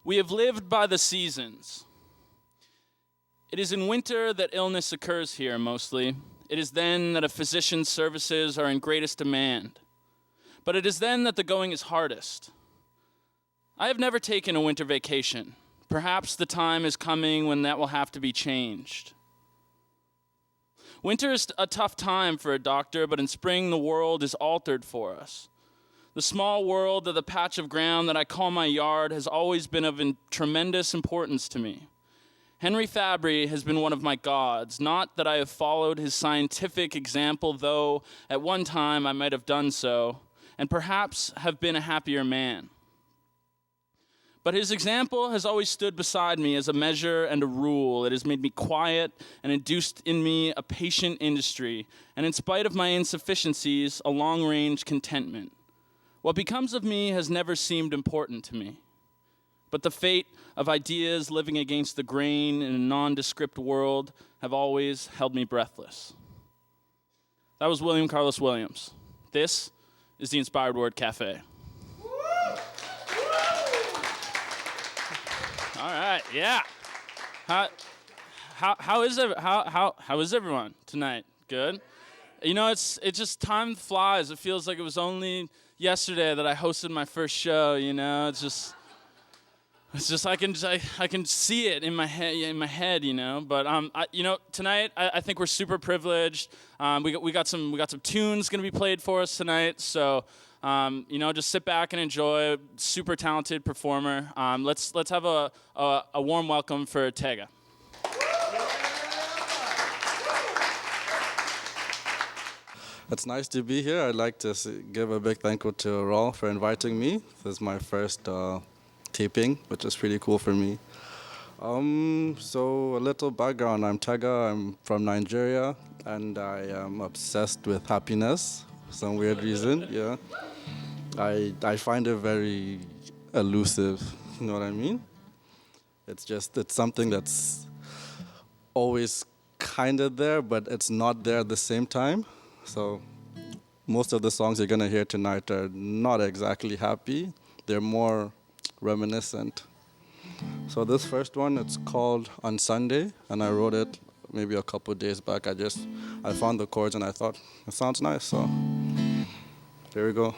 We have lived by the seasons. It is in winter that illness occurs here mostly. It is then that a physician's services are in greatest demand. But it is then that the going is hardest. I have never taken a winter vacation. Perhaps the time is coming when that will have to be changed. Winter is a tough time for a doctor, but in spring the world is altered for us. The small world of the patch of ground that I call my yard has always been of tremendous importance to me. Henry Fabry has been one of my gods, not that I have followed his scientific example, though at one time I might have done so, and perhaps have been a happier man. But his example has always stood beside me as a measure and a rule. It has made me quiet and induced in me a patient industry, and in spite of my insufficiencies, a long-range contentment. What becomes of me has never seemed important to me. But the fate of ideas living against the grain in a nondescript world have always held me breathless. That was William Carlos Williams. This is the Inspired Word Cafe. All right, yeah. How is everyone tonight? Good. You know, it's just time flies. It feels like it was only yesterday that I hosted my first show. You know, it's just I can see it in my head. You know, but tonight I think we're super privileged. We got some tunes gonna be played for us tonight. So just sit back and enjoy. Super talented performer. Let's have a warm welcome for Tega. It's nice to be here. I'd like to give a big thank you to Raul for inviting me. This is my first taping, which is pretty cool for me. So a little background. I'm Tega. I'm from Nigeria, and I am obsessed with happiness for some weird reason. Yeah, I find it very elusive. You know what I mean? It's something that's always kind of there, but it's not there at the same time. So most of the songs you're going to hear tonight are not exactly happy. They're more reminiscent. So this first one, it's called On Sunday, and I wrote it maybe a couple days back. I found the chords and I thought, it sounds nice, so here we go.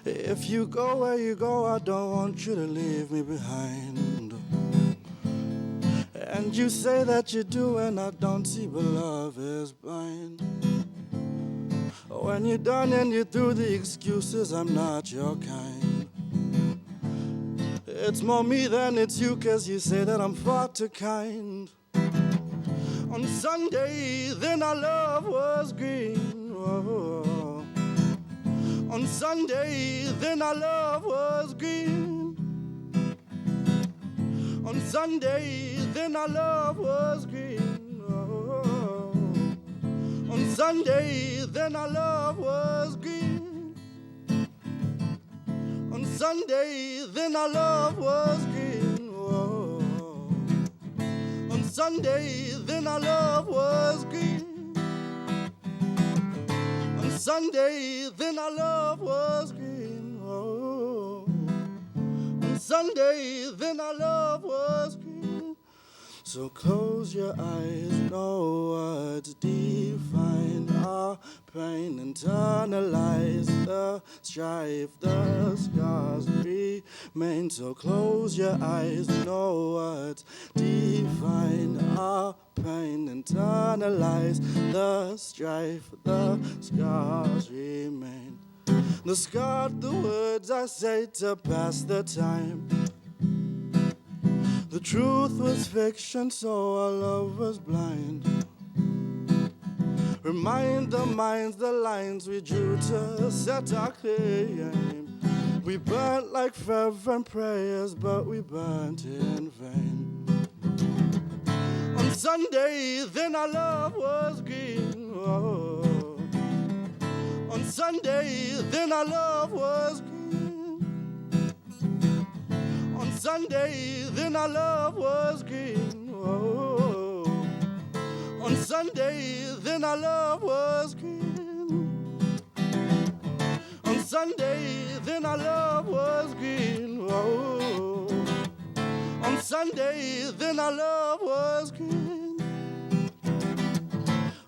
If you go where you go, I don't want you to leave me behind. And you say that you do, and I don't see, but love is blind. When you're done and you're through the excuses, I'm not your kind. It's more me than it's you, 'cause you say that I'm far too kind. On Sunday, then our love was green. Oh. On Sunday, then our love was green. On Sunday, then our love was green. Oh. On Sunday, then our love was green. On Sunday, then our love was green. Oh. On Sunday, then our love was green. Sunday, then our love was green. Oh. On Sunday, then our love was green. So close your eyes, no words define our pain. Internalize the strife, the scars remain. So close your eyes, no words define our pain. Internalize the strife, the scars remain. Discard the words I say to pass the time. The truth was fiction, so our love was blind. Remind the minds the lines we drew to set our claim. We burnt like fervent prayers, but we burnt in vain. On Sunday, then our love was green. Oh. On Sunday, then our love love was green. On Sunday, then our love was green. Oh. On Sunday, then our love was green. On Sunday, then our love was green. Oh. On Sunday, then our love was green.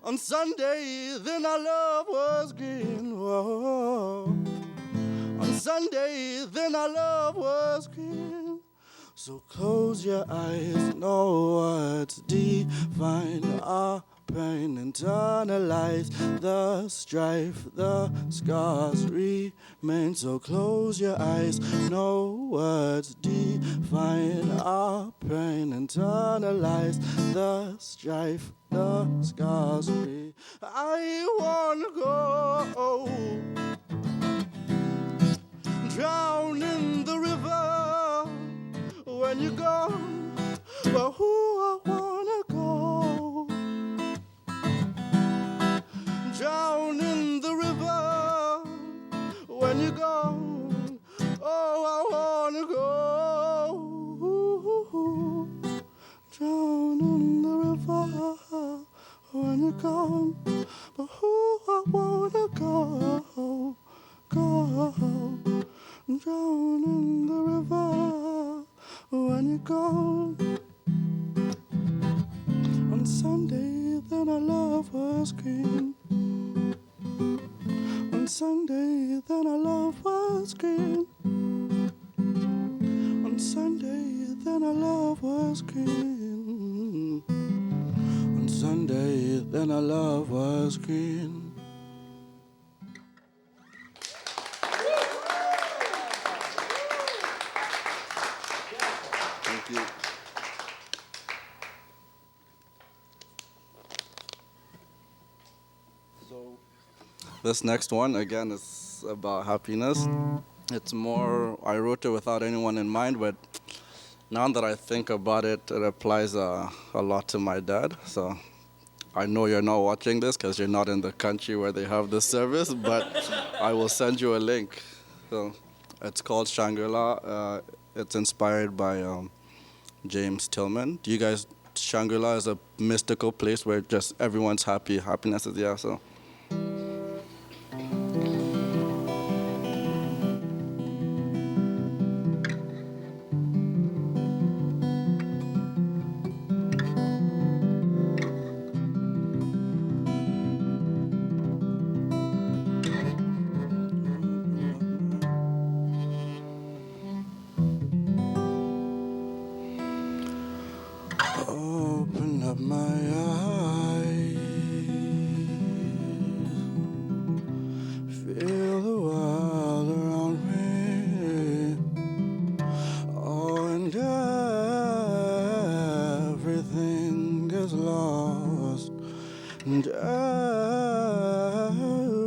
On Sunday, then our love was green. Whoa. On Sunday, then our love was green. So close your eyes, know what's define our pain, internalize the strife, the scars remain. So close your eyes, know what's define our pain, internalize the strife, the scars remain. I wanna go drown in the river when you're gone, but who I wanna go drown in the river when you're gone. Oh, I wanna go drown in the river when you're gone, but who I wanna go drown in the river when you're gone. On Sunday, then our love was green. On Sunday, then our love was green. On Sunday, then our love was green. On Sunday, then our love was green. Thank you. So, this next one, again, is about happiness. It's more, I wrote it without anyone in mind, but now that I think about it, it applies a lot to my dad. So, I know you're not watching this because you're not in the country where they have this service, but I will send you a link. So, it's called Shangri-La. It's inspired by James Tillman. Do you guys, Shangri-La is a mystical place where just everyone's happy, happiness is, yeah, so. Open up my eyes, feel the world around me. Oh, and everything is lost, and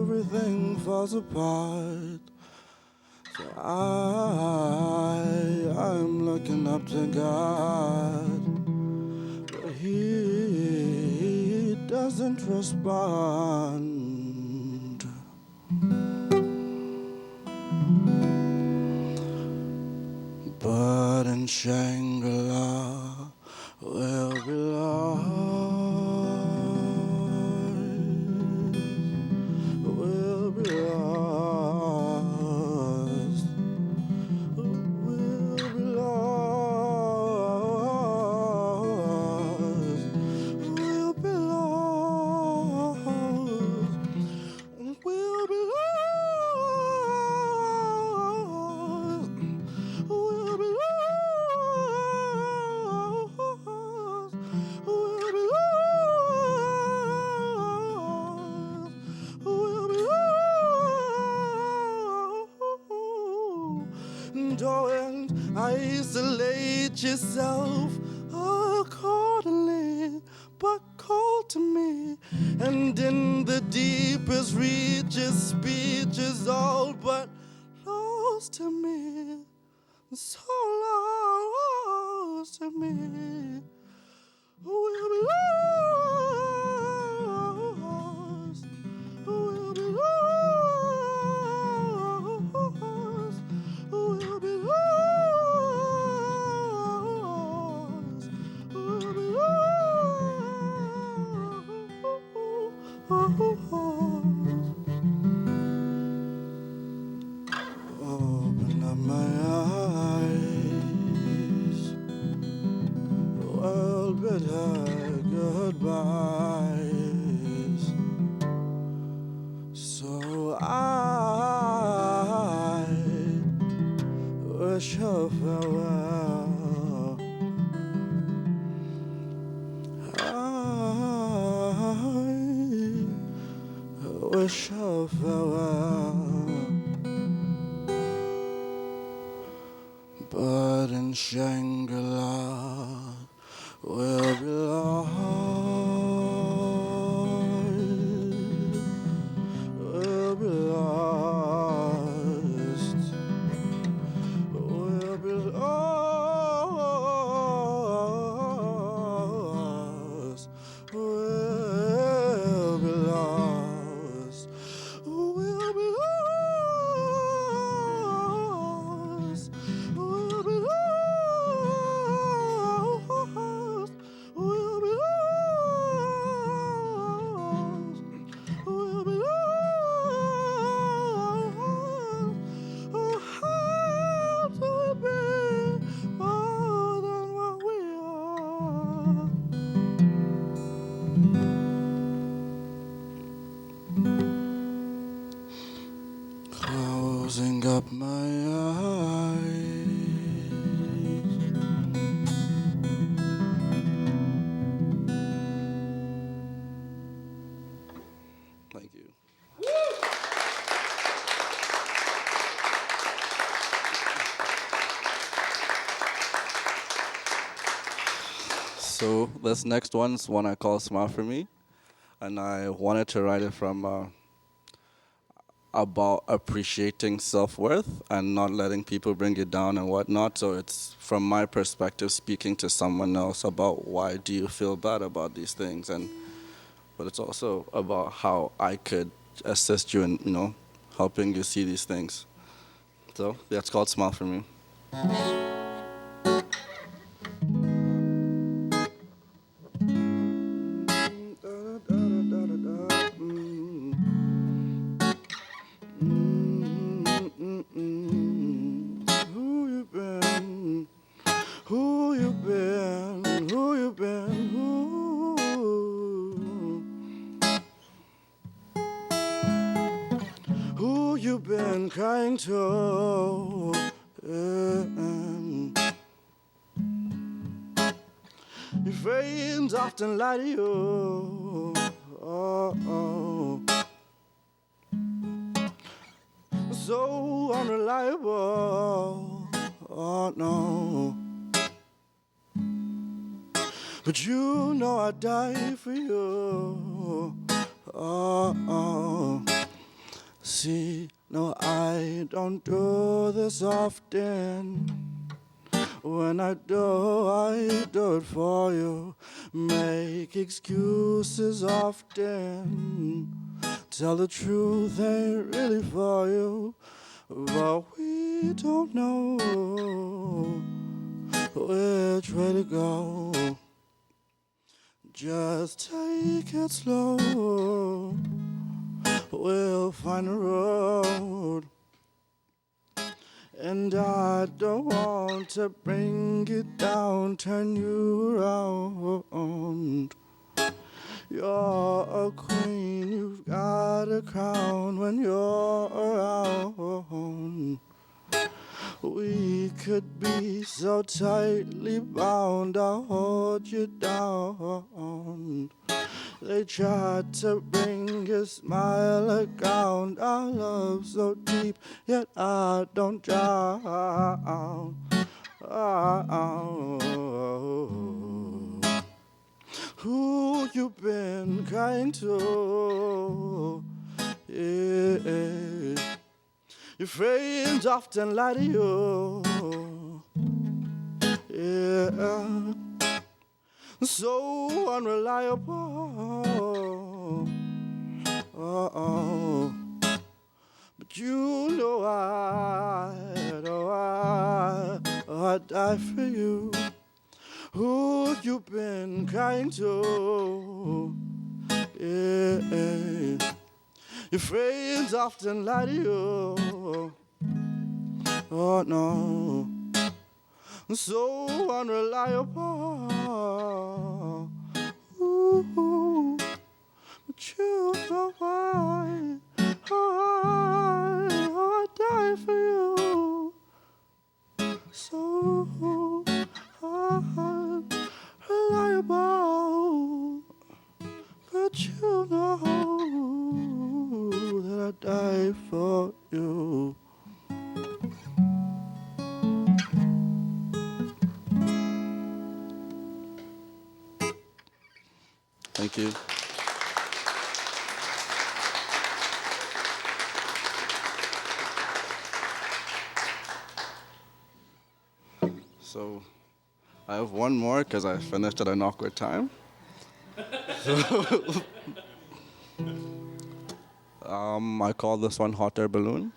everything falls apart. So I'm looking up to God. He doesn't respond. But in Shangri-La we'll be lost. We'll be lost. We'll be lost. We'll be lost. We'll be lost. We'll be lost. We'll be lost. We'll be lost. Don't isolate yourself accordingly, but call to me. And in the deepest reaches, speech is all but lost to me. So lost to me. We'll be lost. We'll be lost. wish her farewell. I wish her farewell. But in Shangri-La we'll be lost. We'll be lost. We'll be lost. We'll be lost. We'll be lost. We'll be lost. We'll be lost. We'll be lost. Oh, how to be more than what we are. Closing up my eyes. Thank you. So this next one's one I call Smile For Me. And I wanted to write it from about appreciating self-worth and not letting people bring you down and whatnot. So it's from my perspective speaking to someone else about why do you feel bad about these things, but it's also about how I could assist you in, helping you see these things. So that's called Smile For Me. Who you been? Who you been? Who you been? Who you been crying to? Your friends often lie to you. So unreliable. Oh no. But you know I'd die for you. See, no, I don't do this often. When I do it for you. Make excuses often. Tell the truth ain't really for you. But we don't know which way to go. Just take it slow. We'll find a road. And I don't want to bring you down, turn you around. You're a queen, you've got a crown when you're around. We could be so tightly bound, I'll hold you down. They tried to bring your smile around, our love so deep, yet I don't drown. Who you been crying to? Yeah. Your friends often lie to you. Yeah. So unreliable. But you know I'd die for you. Who you been crying to? Yeah. Your friends often lie to you. Oh no. So unreliable. Ooh, but you know why I die for you. I'm reliable, but you know that I die for you. Thank you. So I have one more because I finished at an awkward time. I call this one Hot Air Balloon.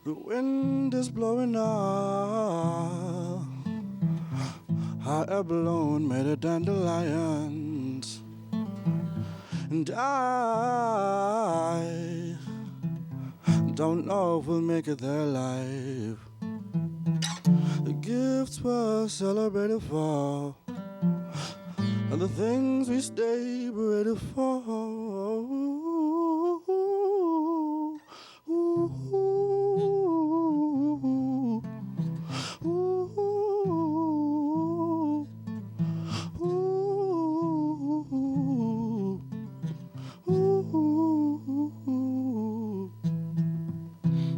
The wind is blowing up. Hot air balloon made of dandelions. And I don't know if we'll make it there alive. The gifts were celebrated for, and the things we stay berated for.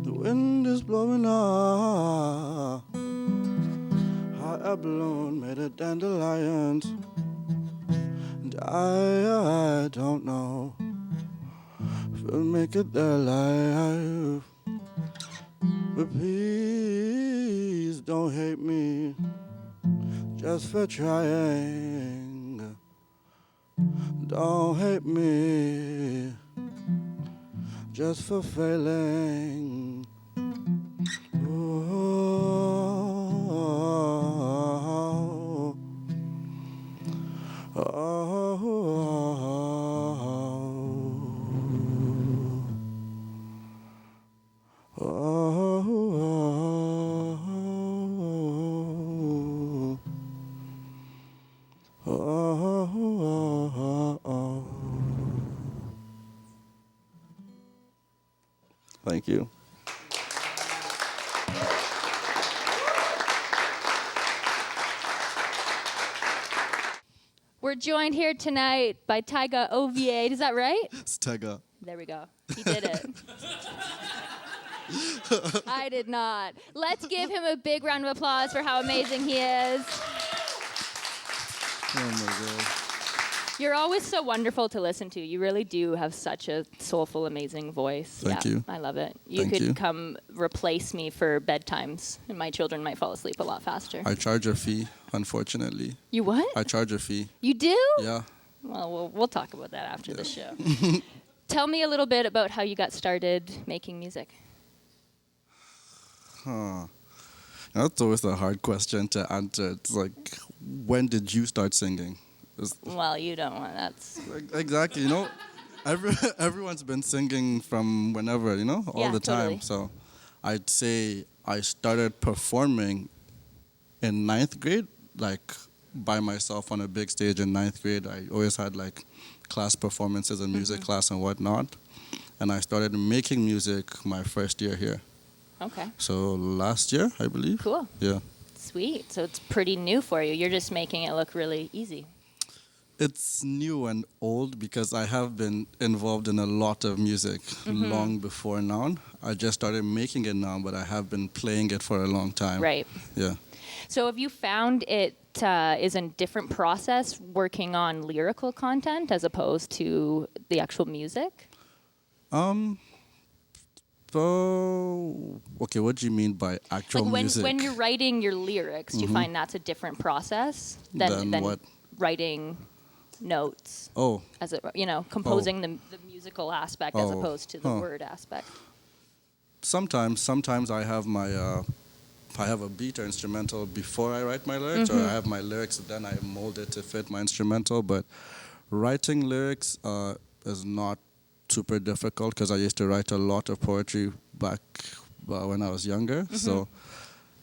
The wind is blowing up. Hot air balloon made of dandelions. And I don't know if we'll make it there alive. But please don't hate me just for trying. Don't hate me just for failing. Thank you. We're joined here tonight by Tega, Ovie. Is that right? It's Tega. There we go. He did it. I did not. Let's give him a big round of applause for how amazing he is. Oh my God. You're always so wonderful to listen to. You really do have such a soulful, amazing voice. Thank you. I love it. You Thank could you. come replace me for bedtimes, and my children might fall asleep a lot faster. I charge a fee, unfortunately. You what? I charge a fee. You do? Yeah. Well, we'll talk about that after the show. Tell me a little bit about how you got started making music. That's always a hard question to answer. It's like, when did you start singing? Well, you don't want that's. Exactly, everyone's been singing from whenever, all Yeah, the time. totally. So I'd say I started performing in 9th grade, like by myself on a big stage in 9th grade. I always had like class performances in music class and whatnot. And I started making music my first year here. Okay. So last year, I believe. Cool. Yeah. Sweet. So it's pretty new for you. You're just making it look really easy. It's new and old because I have been involved in a lot of music long before now. I just started making it now, but I have been playing it for a long time. Right. Yeah. So have you found it is a different process working on lyrical content as opposed to the actual music? So, okay, what do you mean by actual Like music? when you're writing your lyrics, do you find that's a different process than what? writing notes? Oh, As it, composing the musical aspect as Oh. opposed to the Huh. word aspect. sometimes I have my I have a beat or instrumental before I write my lyrics, or I have my lyrics and then I mold it to fit my instrumental. But writing lyrics is not super difficult because I used to write a lot of poetry back when I was younger. So,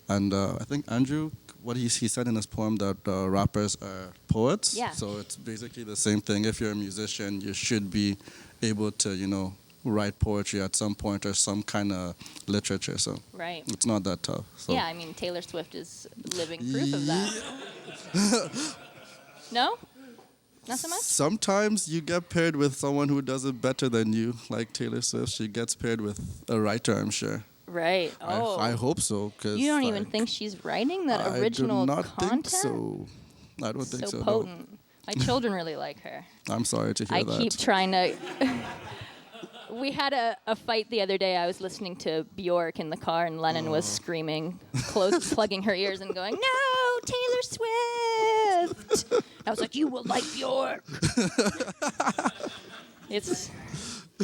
and I think Andrew, what he said in his poem that rappers are poets. Yeah. So it's basically the same thing. If you're a musician, you should be able to, write poetry at some point or some kind of literature. So Right. it's not that tough. So. Yeah, I mean, Taylor Swift is living proof of that. No? Not so much? Sometimes you get paired with someone who does it better than you, like Taylor Swift. She gets paired with a writer, I'm sure. Right. Oh. I hope so. Cause you don't even think she's writing that original I do not content? think so. I don't think so. So potent. No. My children really like her. I'm sorry to hear that. I keep trying to... We had a fight the other day. I was listening to Bjork in the car, and Lennon was screaming, plugging her ears and going, "No, Taylor Swift!" I was like, "You will like Bjork."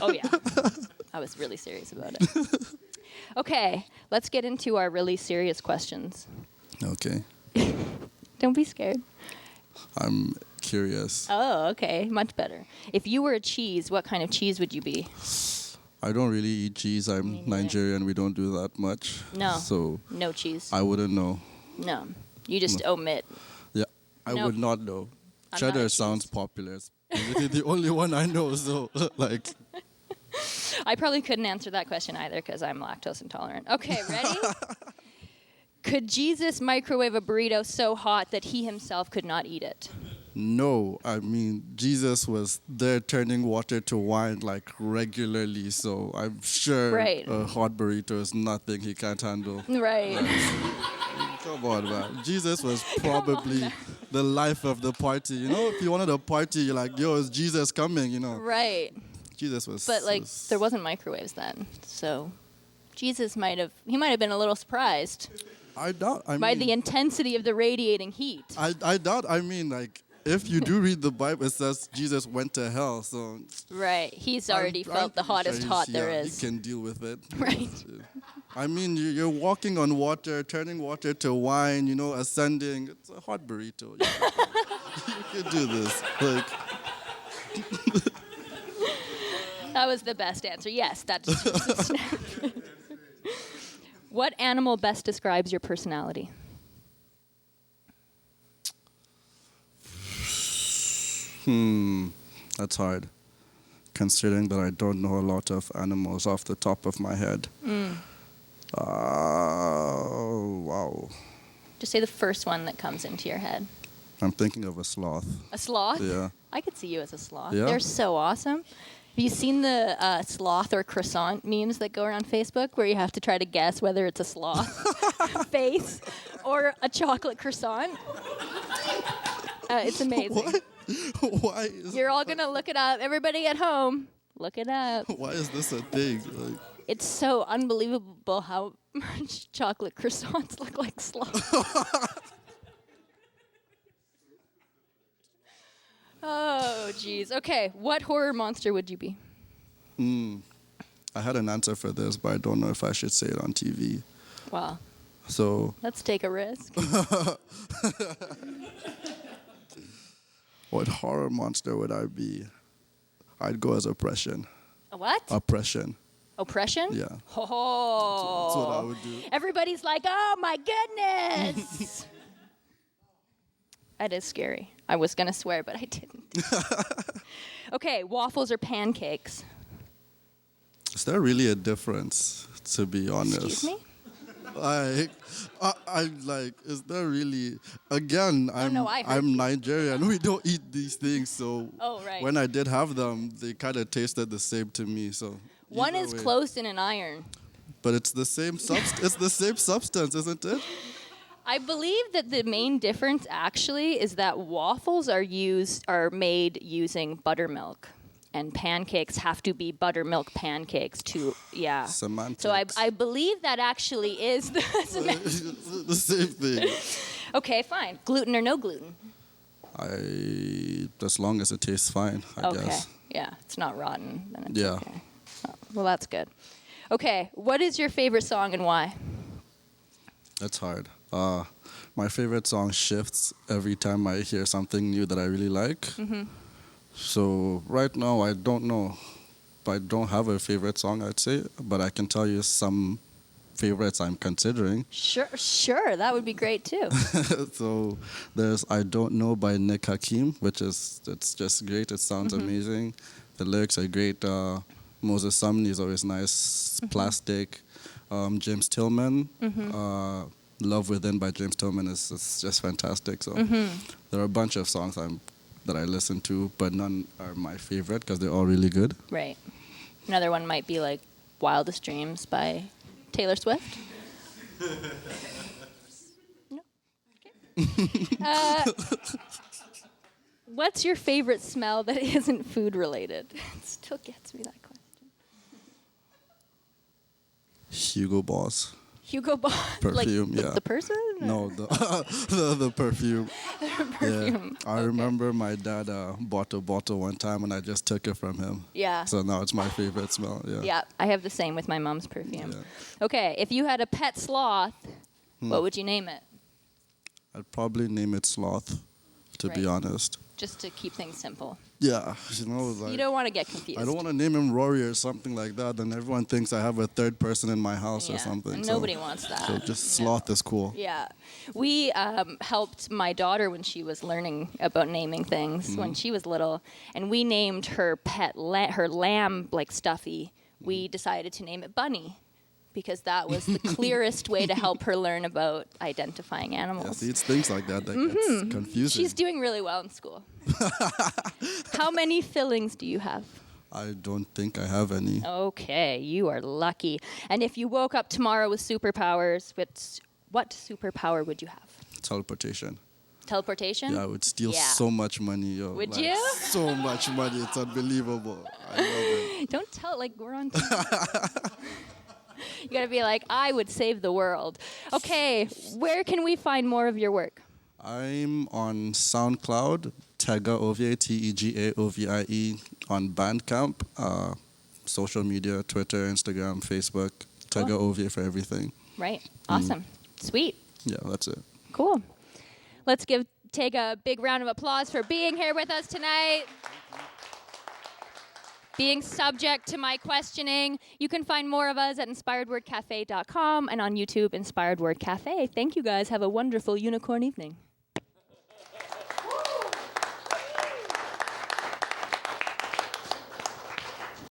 Oh yeah. I was really serious about it. Okay, let's get into our really serious questions. Okay. Don't be scared. I'm curious. Oh, okay. Much better. If you were a cheese, what kind of cheese would you be? I don't really eat cheese. I'm Nigerian. We don't do that much. No. So No cheese. I wouldn't know. No. You just omit. Yeah. I Nope. would not know. I'm not a Cheddar cheese. sounds popular. It's basically the only one I know. So, like... I probably couldn't answer that question either because I'm lactose intolerant. Okay, ready? Could Jesus microwave a burrito so hot that he himself could not eat it? No, I mean, Jesus was there turning water to wine like regularly, so I'm sure Right. a hot burrito is nothing he can't handle. Right. Come on, man. Jesus was probably the life of the party. If you wanted a party, you're like, yo, is Jesus coming, Right. Jesus was... But, there wasn't microwaves then, so Jesus might have been a little surprised I doubt, by the intensity of the radiating heat. I doubt, if you do read the Bible, it says Jesus went to hell, so... Right. He's already felt the hottest hot there is. He can deal with it. Right. I mean, you're walking on water, turning water to wine, ascending. It's a hot burrito. You can do this. That was the best answer. Yes, that's Jesus' snack. What animal best describes your personality? That's hard, considering that I don't know a lot of animals off the top of my head. Wow. Just say the first one that comes into your head. I'm thinking of a sloth. A sloth? Yeah. I could see you as a sloth. Yeah? They're so awesome. Have you seen the sloth or croissant memes that go around Facebook where you have to try to guess whether it's a sloth face or a chocolate croissant? It's amazing. What? Why is... You're all going to look it up. Everybody at home, look it up. Why is this a thing? It's so unbelievable how much chocolate croissants look like sloths. Oh, jeez. Okay, what horror monster would you be? I had an answer for this, but I don't know if I should say it on TV. Wow. So... Let's take a risk. What horror monster would I be? I'd go as oppression. A what? Oppression. Oppression? Yeah. Oh. That's what I would do. Everybody's like, oh my goodness. That is scary. I was going to swear, but I didn't. Okay, waffles or pancakes? Is there really a difference, to be honest? Excuse me? Is there really? Again, I'm Nigerian. We don't eat these things, so Oh, right. when I did have them, they kind of tasted the same to me. So One either is way. closed in an iron. But it's the same it's the same substance, isn't it? I believe that the main difference actually is that waffles are made using buttermilk, and pancakes have to be buttermilk pancakes to Semantics. So I believe that actually is the The same thing. Okay, fine. Gluten or no gluten? As long as it tastes fine, I guess. Yeah, it's not rotten. Then it's Yeah. okay. Oh, well, that's good. Okay, what is your favorite song and why? That's hard. My favorite song shifts every time I hear something new that I really like. So right now, I don't know. I don't have a favorite song, I'd say, but I can tell you some favorites I'm considering. Sure, that would be great too. So there's I Don't Know by Nick Hakim, it's just great. It sounds amazing. The lyrics are great. Moses Sumney is always nice. Plastic. James Tillman. Love Within by James Tillman is just fantastic. So there are a bunch of songs that I listen to, but none are my favorite because they're all really good. Right. Another one might be like Wildest Dreams by Taylor Swift. No? Okay. What's your favorite smell that isn't food related? It still gets me that question. Hugo Boss. Hugo Boss? Perfume, like yeah. The person? No, the perfume. Perfume. Yeah. I remember my dad bought a bottle one time and I just took it from him. Yeah. So now it's my favorite smell. Yeah. Yeah, I have the same with my mom's perfume. Yeah. Okay, if you had a pet sloth, what would you name it? I'd probably name it Sloth, to be Right. honest. Just to keep things simple. Yeah, You don't want to get confused. I don't want to name him Rory or something like that. Then everyone thinks I have a third person in my house or something. And so- nobody wants that. So just No. Sloth is cool. Yeah. We helped my daughter when she was learning about naming things when she was little, and we named her pet, her lamb, like Stuffy. We decided to name it Bunny because that was the clearest way to help her learn about identifying Yeah, animals. see, it's things like that that gets confusing. She's doing really well in school. How many fillings do you have? I don't think I have any. Okay, you are lucky. And if you woke up tomorrow with superpowers, what superpower would you have? Teleportation. Teleportation? Yeah, I would steal Yeah. so much money, yo. Would like, you? So much money, it's unbelievable. I love it. Don't tell it like we're on TV. You gotta be like, I would save the world. Okay, where can we find more of your work? I'm on SoundCloud, Tega Ovie, Tegaovie, on Bandcamp, social media, Twitter, Instagram, Facebook, Tega Ovie for everything. Right, awesome, sweet, Yeah, that's it. cool. Let's give Tega a big round of applause for being here with us tonight. Being subject to my questioning. You can find more of us at inspiredwordcafe.com and on YouTube, Inspired Word Cafe. Thank you guys. Have a wonderful unicorn evening.